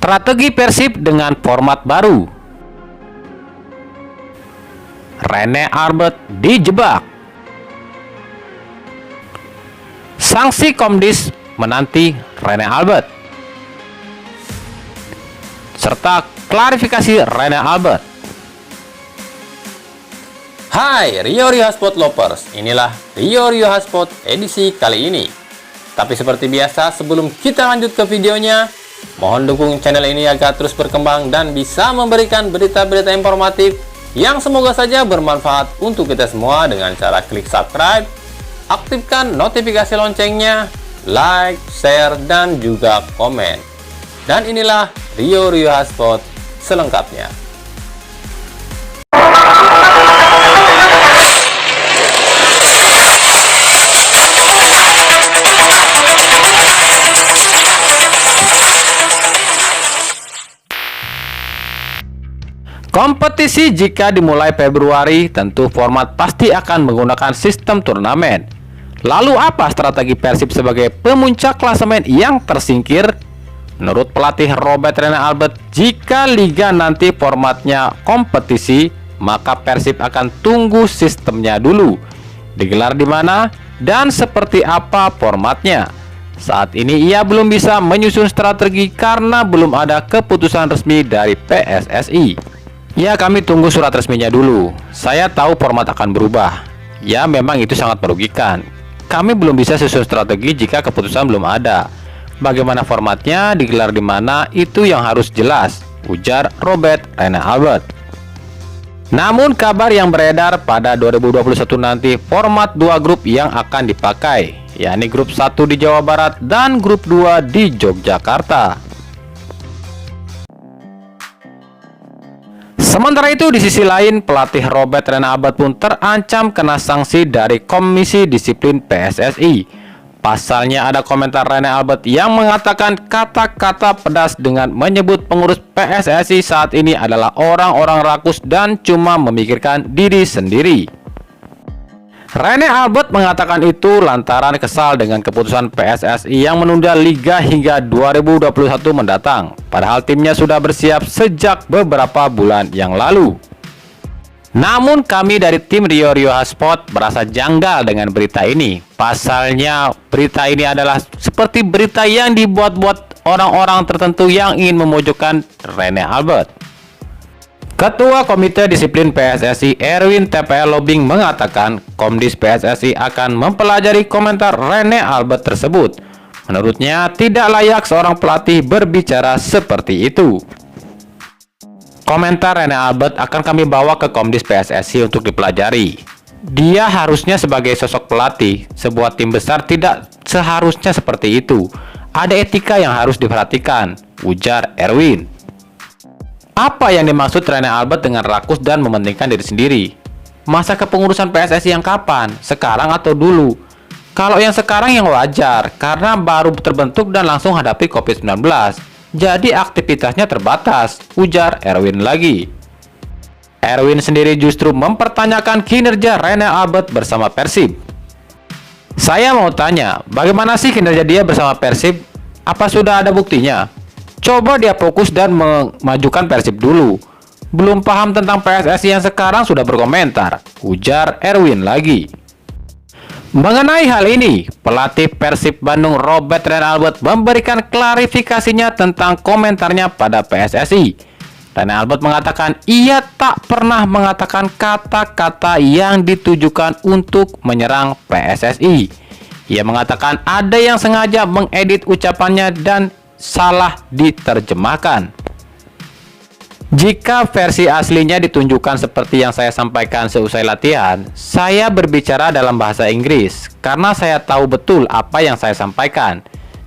Strategi Persib dengan format baru. Rene Albert dijebak. Sanksi Komdis menanti Rene Albert. Serta klarifikasi Rene Albert. Hai Rio Hotspot Lovers, inilah Rio Hotspot edisi kali ini. Tapi seperti biasa, sebelum kita lanjut ke videonya, mohon dukung channel ini agar terus berkembang dan bisa memberikan berita-berita informatif yang semoga saja bermanfaat untuk kita semua dengan cara klik subscribe, aktifkan notifikasi loncengnya, like, share, dan juga komen. Dan inilah Rio Hotspot selengkapnya. Kompetisi jika dimulai Februari, tentu format pasti akan menggunakan sistem turnamen. Lalu apa strategi Persib sebagai pemuncak klasemen yang tersingkir? Menurut pelatih Robert Rene Albert, jika liga nanti formatnya kompetisi, maka Persib akan tunggu sistemnya dulu. Digelar di mana dan seperti apa formatnya. Saat ini ia belum bisa menyusun strategi karena belum ada keputusan resmi dari PSSI. Ya, kami tunggu surat resminya dulu. Saya tahu format akan berubah. Ya, memang itu sangat merugikan. Kami belum bisa susun strategi jika keputusan belum ada. Bagaimana formatnya, digelar di mana, itu yang harus jelas, ujar Robert Rene Albert. Namun kabar yang beredar pada 2021 nanti format 2 grup yang akan dipakai, yakni grup 1 di Jawa Barat dan grup 2 di Yogyakarta. Sementara itu, di sisi lain, pelatih Robert Rene Albert pun terancam kena sanksi dari Komisi Disiplin PSSI. Pasalnya ada komentar Rene Albert yang mengatakan kata-kata pedas dengan menyebut pengurus PSSI saat ini adalah orang-orang rakus dan cuma memikirkan diri sendiri. Rene Albert mengatakan itu lantaran kesal dengan keputusan PSSI yang menunda liga hingga 2021 mendatang, padahal timnya sudah bersiap sejak beberapa bulan yang lalu. Namun kami dari tim Rio Hotspot merasa janggal dengan berita ini. Pasalnya berita ini adalah seperti berita yang dibuat-buat orang-orang tertentu yang ingin memojokkan Rene Albert. Ketua Komite Disiplin PSSI Erwin TPL Lobing mengatakan Komdis PSSI akan mempelajari komentar Rene Albert tersebut. Menurutnya tidak layak seorang pelatih berbicara seperti itu. Komentar Rene Albert akan kami bawa ke Komdis PSSI untuk dipelajari. Dia harusnya sebagai sosok pelatih sebuah tim besar tidak seharusnya seperti itu. Ada etika yang harus diperhatikan, ujar Erwin. Apa yang dimaksud Rene Albert dengan rakus dan mementingkan diri sendiri? Masa kepengurusan PSSI yang kapan? Sekarang atau dulu? Kalau yang sekarang yang wajar, karena baru terbentuk dan langsung hadapi COVID-19. Jadi aktivitasnya terbatas, ujar Erwin lagi. Erwin sendiri justru mempertanyakan kinerja Rene Albert bersama Persib. Saya mau tanya, bagaimana sih kinerja dia bersama Persib? Apa sudah ada buktinya? Coba dia fokus dan memajukan Persib dulu. Belum paham tentang PSSI yang sekarang sudah berkomentar, ujar Erwin lagi. Mengenai hal ini, pelatih Persib Bandung Robert Rene Albert memberikan klarifikasinya tentang komentarnya pada PSSI. Rene Albert mengatakan ia tak pernah mengatakan kata-kata yang ditujukan untuk menyerang PSSI. Ia mengatakan ada yang sengaja mengedit ucapannya dan salah diterjemahkan. Jika versi aslinya ditunjukkan seperti yang saya sampaikan seusai latihan, saya berbicara dalam bahasa Inggris karena saya tahu betul apa yang saya sampaikan.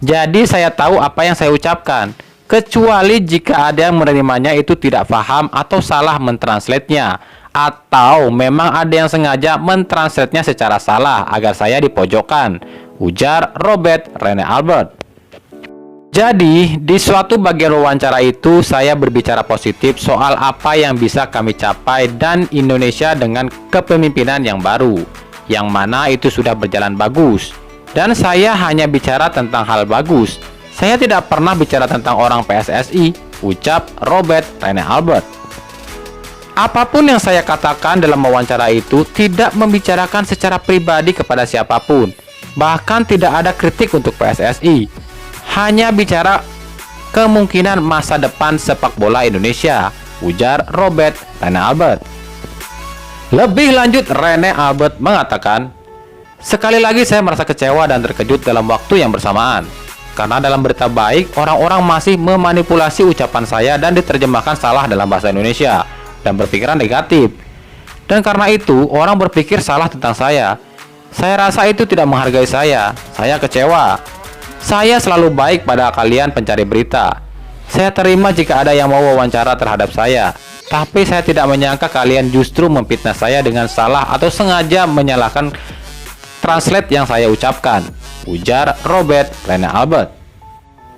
Jadi saya tahu apa yang saya ucapkan, kecuali jika ada yang menerimanya itu tidak paham atau salah mentranslate-nya, atau memang ada yang sengaja mentranslate-nya secara salah agar saya dipojokkan, ujar Robert Rene Albert. Jadi, di suatu bagian wawancara itu, saya berbicara positif soal apa yang bisa kami capai dan Indonesia dengan kepemimpinan yang baru, yang mana itu sudah berjalan bagus. Dan saya hanya bicara tentang hal bagus. Saya tidak pernah bicara tentang orang PSSI, ucap Robert Rene Albert. Apapun yang saya katakan dalam wawancara itu tidak membicarakan secara pribadi kepada siapapun. Bahkan tidak ada kritik untuk PSSI. Hanya bicara kemungkinan masa depan sepak bola Indonesia, ujar Robert Rene Albert. Lebih lanjut, Rene Albert mengatakan, sekali lagi saya merasa kecewa dan terkejut dalam waktu yang bersamaan. Karena dalam berita baik, orang-orang masih memanipulasi ucapan saya dan diterjemahkan salah dalam bahasa Indonesia dan berpikiran negatif. Dan karena itu, orang berpikir salah tentang saya. Saya rasa itu tidak menghargai saya. Saya kecewa. Saya selalu baik pada kalian pencari berita. Saya terima jika ada yang mau wawancara terhadap saya. Tapi saya tidak menyangka kalian justru memfitnah saya dengan salah atau sengaja menyalahkan translate yang saya ucapkan, ujar Robert Rene Albert.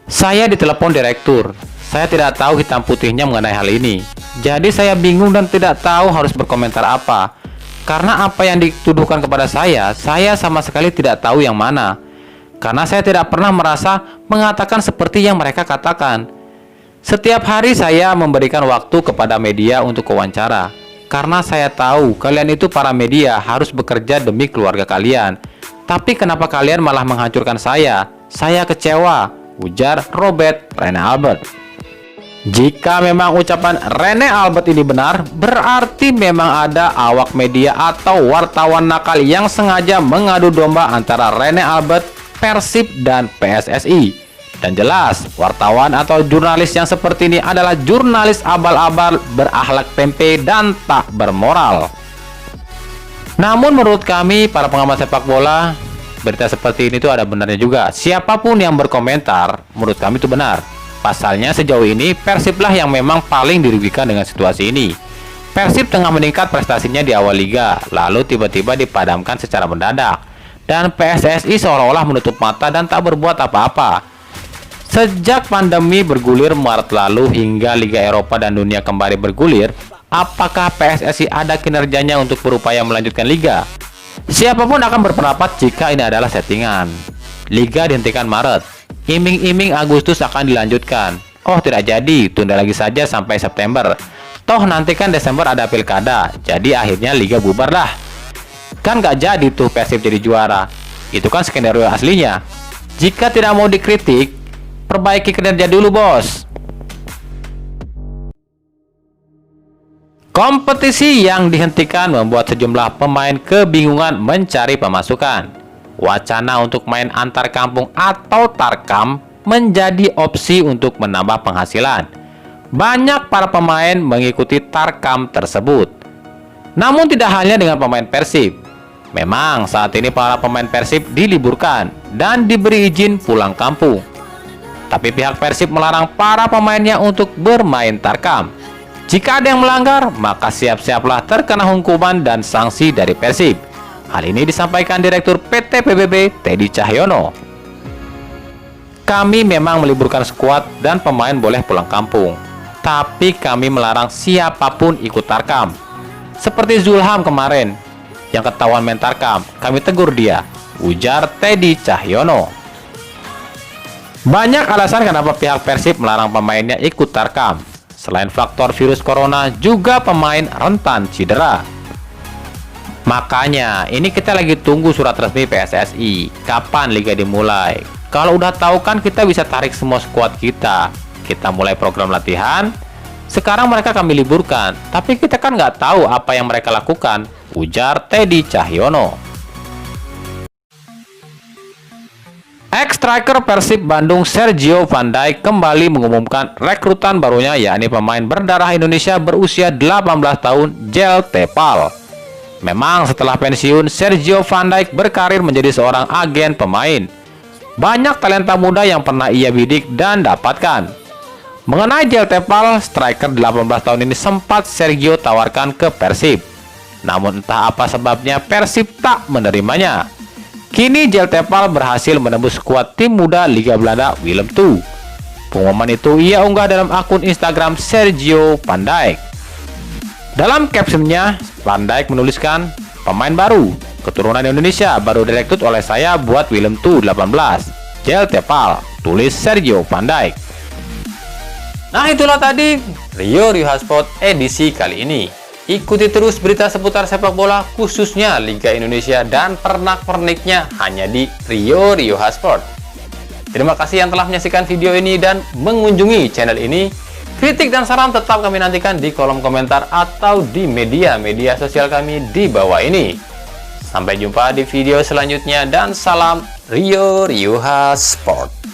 Saya ditelepon direktur. Saya tidak tahu hitam putihnya mengenai hal ini. Jadi saya bingung dan tidak tahu harus berkomentar apa. Karena apa yang dituduhkan kepada saya sama sekali tidak tahu yang mana. Karena saya tidak pernah merasa mengatakan seperti yang mereka katakan. Setiap hari saya memberikan waktu kepada media untuk wawancara. Karena saya tahu kalian itu para media harus bekerja demi keluarga kalian. Tapi kenapa kalian malah menghancurkan saya? Saya kecewa, ujar Robert Rene Albert. Jika memang ucapan Rene Albert ini benar, berarti memang ada awak media atau wartawan nakal yang sengaja mengadu domba antara Rene Albert, Persib, dan PSSI. Dan jelas, wartawan atau jurnalis yang seperti ini adalah jurnalis abal-abal, berakhlak tempe, dan tak bermoral. Namun menurut kami, para pengamat sepak bola, berita seperti ini tuh ada benarnya juga. Siapapun yang berkomentar, menurut kami itu benar. Pasalnya sejauh ini, Persiblah yang memang paling dirugikan dengan situasi ini. Persib tengah meningkat prestasinya di awal liga, lalu tiba-tiba dipadamkan secara mendadak. Dan PSSI seolah-olah menutup mata dan tak berbuat apa-apa. Sejak pandemi bergulir Maret lalu hingga Liga Eropa dan dunia kembali bergulir, apakah PSSI ada kinerjanya untuk berupaya melanjutkan liga? Siapapun akan berpendapat jika ini adalah settingan. Liga dihentikan Maret. Iming-iming Agustus akan dilanjutkan. Oh, tidak jadi, tunda lagi saja sampai September. Toh nanti kan Desember ada pilkada, jadi akhirnya liga bubar lah. Kan gak jadi tuh Persib jadi juara. Itu kan skenario aslinya. Jika tidak mau dikritik, perbaiki kinerja dulu, bos. Kompetisi yang dihentikan membuat sejumlah pemain kebingungan mencari pemasukan. Wacana untuk main antar kampung atau tarkam menjadi opsi untuk menambah penghasilan. Banyak para pemain mengikuti tarkam tersebut. Namun tidak hanya dengan pemain Persib. Memang saat ini para pemain Persib diliburkan dan diberi izin pulang kampung. Tapi pihak Persib melarang para pemainnya untuk bermain tarkam. Jika ada yang melanggar, maka siap-siaplah terkena hukuman dan sanksi dari Persib. Hal ini disampaikan Direktur PT PBB Teddy Cahyono. Kami memang meliburkan skuad dan pemain boleh pulang kampung. Tapi kami melarang siapapun ikut tarkam. Seperti Zulham kemarin, yang ketahuan main tarkam, kami tegur dia, ujar Teddy Cahyono. Banyak alasan kenapa pihak Persib melarang pemainnya ikut tarkam. Selain faktor virus corona, juga pemain rentan cedera. Makanya, ini kita lagi tunggu surat resmi PSSI. Kapan liga dimulai? Kalau udah tahu kan kita bisa tarik semua skuad kita. Kita mulai program latihan. Sekarang mereka kami liburkan. Tapi kita kan nggak tahu apa yang mereka lakukan, ujar Teddy Cahyono. Ex-striker Persib Bandung Sergio Van Dijk kembali mengumumkan rekrutan barunya, yakni pemain berdarah Indonesia berusia 18 tahun, Jel Tepal. Memang setelah pensiun, Sergio Van Dijk berkarir menjadi seorang agen pemain. Banyak talenta muda yang pernah ia bidik dan dapatkan. Mengenai Jel Tepal, striker 18 tahun ini sempat Sergio tawarkan ke Persib. Namun entah apa sebabnya Persib tak menerimanya. Kini Jel Tepal berhasil menembus skuad tim muda Liga Belanda Willem II. Pengumuman itu ia unggah dalam akun Instagram Sergio Van Dijk. Dalam captionnya, Van Dijk menuliskan, pemain baru, keturunan Indonesia, baru direkrut oleh saya buat Willem II 18, Jel Tepal. tulis Sergio Van Dijk. Nah, itulah tadi Rio Sport edisi kali ini. Ikuti terus berita seputar sepak bola, khususnya Liga Indonesia dan pernak-perniknya hanya di Rio Sport. Terima kasih yang telah menyaksikan video ini dan mengunjungi channel ini. Kritik dan saran tetap kami nantikan di kolom komentar atau di media sosial kami di bawah ini. Sampai jumpa di video selanjutnya dan salam Rio Sport.